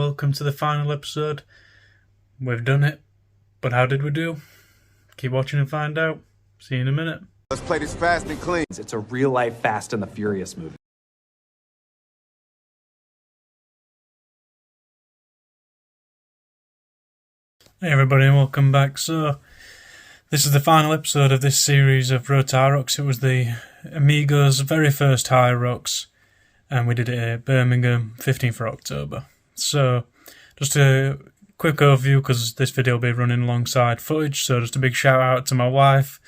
welcome to the final episode. We've done it, but how did we do? Keep watching and find out. See you in a minute. Let's play this fast and clean. It's a real-life Fast and the Furious movie. Hey everybody and welcome back. So, this is the final episode of this series of Road to Hyrox. It was the Amigos' very first Hyrox, and we did it at Birmingham, 15th of October. So, just a quick overview, because this video will be running alongside footage, so just a big shout out to my wife,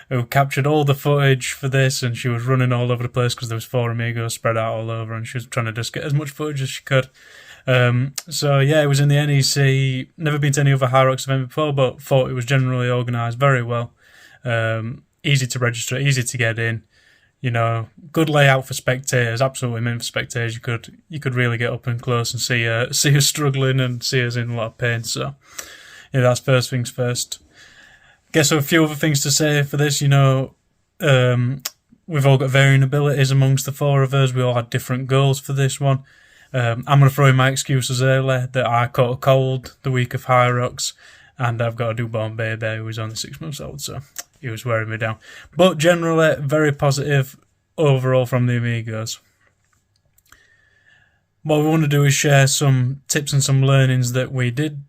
who captured all the footage for this, and she was running all over the place because there was 4 Amigos spread out all over, and she was trying to just get as much footage as she could. So yeah, it was in the NEC, never been to any other Hyrox event before, but thought it was generally organised very well. Easy to register, easy to get in, you know, good layout for spectators, absolutely meant for spectators. You could really get up and close and see us struggling and see us in a lot of pain. So yeah, that's first things first. Guess a few other things to say for this, you know, we've all got varying abilities amongst the 4 of us. We all had different goals for this one. I'm going to throw in my excuses early that I caught a cold the week of Hyrox, and I've got a newborn baby who was only 6 months old, so he was wearing me down. But generally, very positive overall from the Amigos. What we want to do is share some tips and some learnings that we did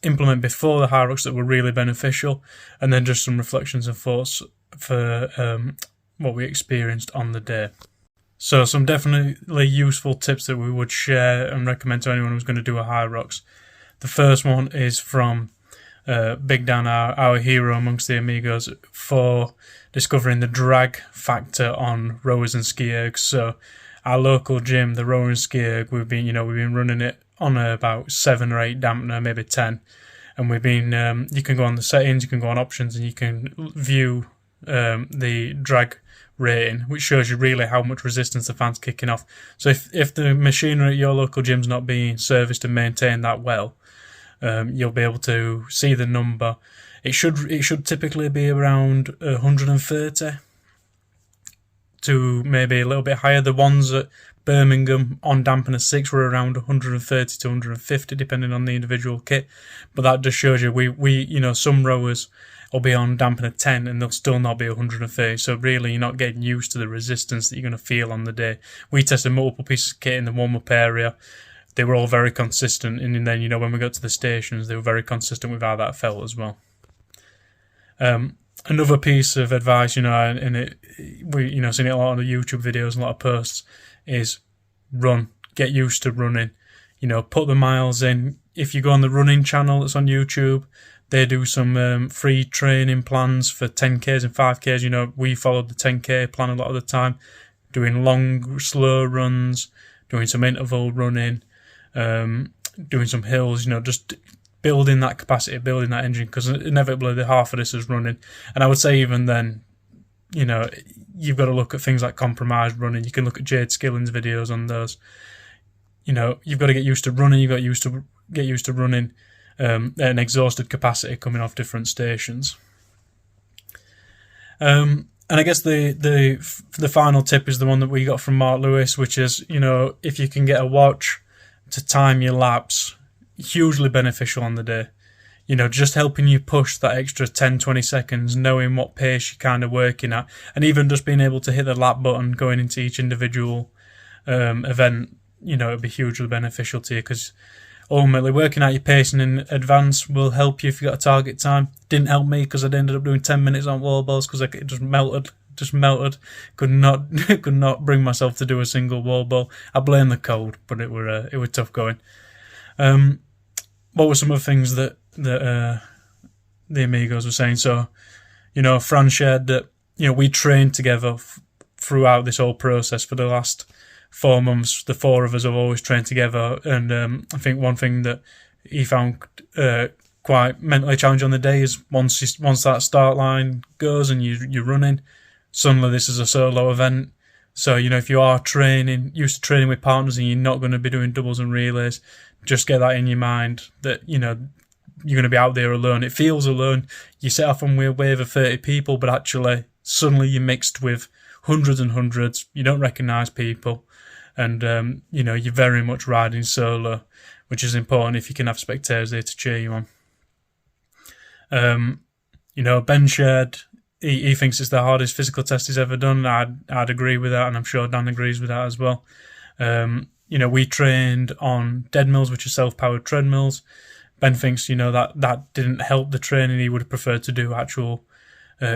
implement before the Hyrox that were really beneficial, and then just some reflections and thoughts for what we experienced on the day. So some definitely useful tips that we would share and recommend to anyone who's going to do a Hyrox. The first one is from Big Dan, our hero amongst the Amigos, for discovering the drag factor on rowers and ski ergs. So our local gym, the rower and ski erg, we've been running it on about 7 or 8 dampener, maybe 10, and we've been you can go on the settings, you can go on options, and you can view the drag rating, which shows you really how much resistance the fan's kicking off. So if the machinery at your local gym's not being serviced and maintained that well, you'll be able to see the number. It should typically be around 130 to maybe a little bit higher. The ones at Birmingham on dampener 6 were around 130 to 150 depending on the individual kit, but that just shows you we you know, some rowers will be on dampener 10 and they'll still not be 130, so really you're not getting used to the resistance that you're going to feel on the day. We tested multiple pieces of kit in the warm-up area. They were all very consistent, and then, you know, when we got to the stations, they were very consistent with how that felt as well. Another piece of advice, you know, and we, you know, seen it a lot on the YouTube videos and a lot of posts, is run. Get used to running. You know, put the miles in. If you go on the running channel that's on YouTube, they do some free training plans for 10Ks and 5Ks. You know, we followed the 10K plan a lot of the time, doing long, slow runs, doing some interval running, doing some hills, you know, just building that capacity, building that engine, because inevitably the half of this is running. And I would say even then, you know, you've got to look at things like compromised running. You can look at Jade Skilling's videos on those. You know, you've got to get used to running, you've got to get used to running at an exhausted capacity coming off different stations. And I guess the final tip is the one that we got from Mark Lewis, which is, you know, if you can get a watch to time your laps, hugely beneficial on the day. You know, just helping you push that extra 10-20 seconds, knowing what pace you're kind of working at, and even just being able to hit the lap button going into each individual event, you know, it'll be hugely beneficial to you, because ultimately working out your pacing in advance will help you if you've got a target time. Didn't help me because I ended up doing 10 minutes on wall balls because it just melted. Could not bring myself to do a single wall ball. I blame the cold, but it were tough going. What were some of the things that the Amigos were saying? So, you know, Fran shared that, you know, we trained together throughout this whole process for the last 4 months. The 4 of us have always trained together, and I think one thing that he found quite mentally challenging on the day is once that start line goes and you're running, suddenly this is a solo event. So, you know, if you are used to training with partners and you're not going to be doing doubles and relays, just get that in your mind that, you know, you're going to be out there alone. It feels alone. You set off on a wave of 30 people, but actually suddenly you're mixed with hundreds and hundreds. You don't recognise people, and you know, you're very much riding solo which is important if you can have spectators there to cheer you on. Ben shared, he thinks it's the hardest physical test he's ever done. I'd agree with that, and I'm sure Dan agrees with that as well. We trained on dead mills, which are self-powered treadmills. Ben thinks, that didn't help the training. He would have preferred to do actual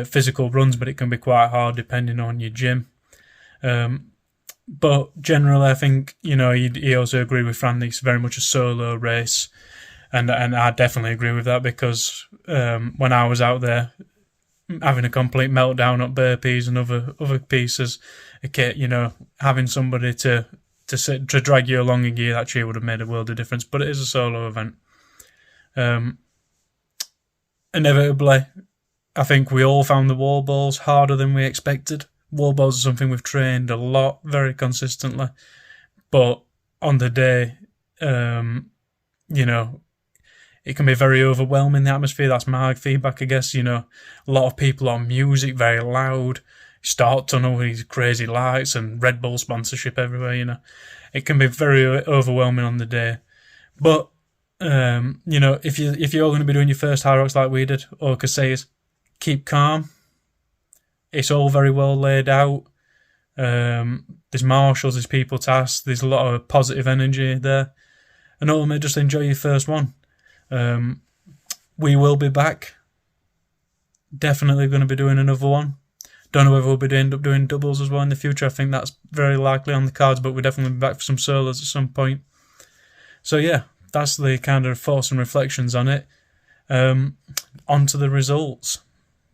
physical runs, but it can be quite hard depending on your gym. But generally, I think, he also agreed with Fran, it's very much a solo race. And I definitely agree with that, because when I was out there having a complete meltdown at burpees and other pieces of kit, having somebody to drag you along in gear actually would have made a world of difference. But it is a solo event. Inevitably, I think we all found the wall balls harder than we expected. Wall balls are something we've trained a lot, very consistently. But on the day, it can be very overwhelming, the atmosphere. That's my feedback, I guess. A lot of people on music, very loud. Start tunnel with these crazy lights and Red Bull sponsorship everywhere, It can be very overwhelming on the day. But, if you're going to be doing your first Hyrox like we did, all I could say is keep calm. It's all very well laid out. There's marshals, there's people to ask, there's a lot of positive energy there. And ultimately, just enjoy your first one. We will be back. Definitely going to be doing another one. Don't know whether we'll end up doing doubles as well in the future. I think that's very likely on the cards, but we'll definitely be back for some solos at some point. So yeah, that's the kind of thoughts and reflections on it. On to the results.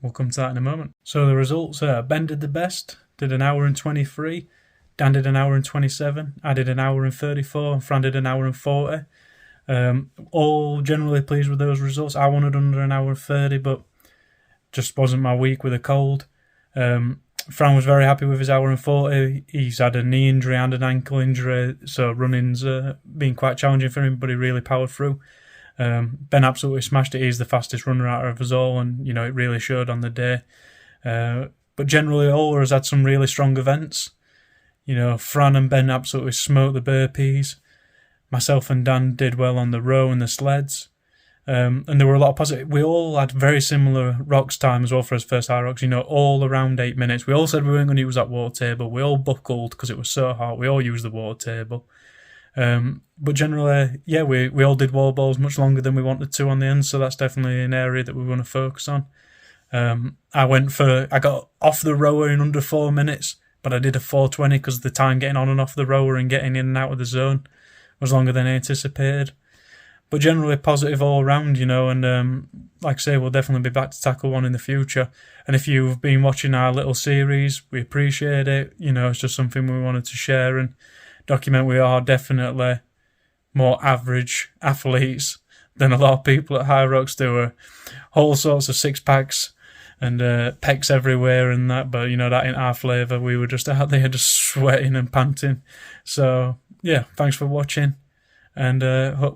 We'll come to that in a moment. So the results are, Ben did the best, did an hour and 23. Dan did an hour and 27. I did an hour and 34. And Fran did an hour and 40. All generally pleased with those results. I wanted under an hour and 30, but just wasn't my week with a cold. Fran was very happy with his hour and 40. He's had a knee injury and an ankle injury, so running's been quite challenging for him, but he really powered through. Ben absolutely smashed it. He's the fastest runner out of us all, and it really showed on the day. But generally, all of us had some really strong events. Fran and Ben absolutely smoked the burpees. Myself and Dan did well on the row and the sleds. And there were a lot of positive. We all had very similar rocks time as well for his first Hyrox, all around 8 minutes. We all said we weren't going to use that water table. We all buckled because it was so hot. We all used the water table. But generally, yeah, we all did wall balls much longer than we wanted to on the end, so that's definitely an area that we want to focus on. I got off the rower in under 4 minutes, but I did a 4:20 because the time getting on and off the rower and getting in and out of the zone was longer than anticipated. But generally positive all around, and like I say, we'll definitely be back to tackle one in the future. And if you've been watching our little series, we appreciate it. It's just something we wanted to share and document. We are definitely more average athletes than a lot of people at Hyrox do. Whole sorts of six packs and pecs everywhere and that, but that ain't our flavour. We were just out there just sweating and panting. So yeah, thanks for watching, and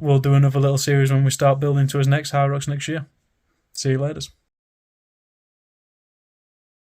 we'll do another little series when we start building to his next Hyrox next year. See you later.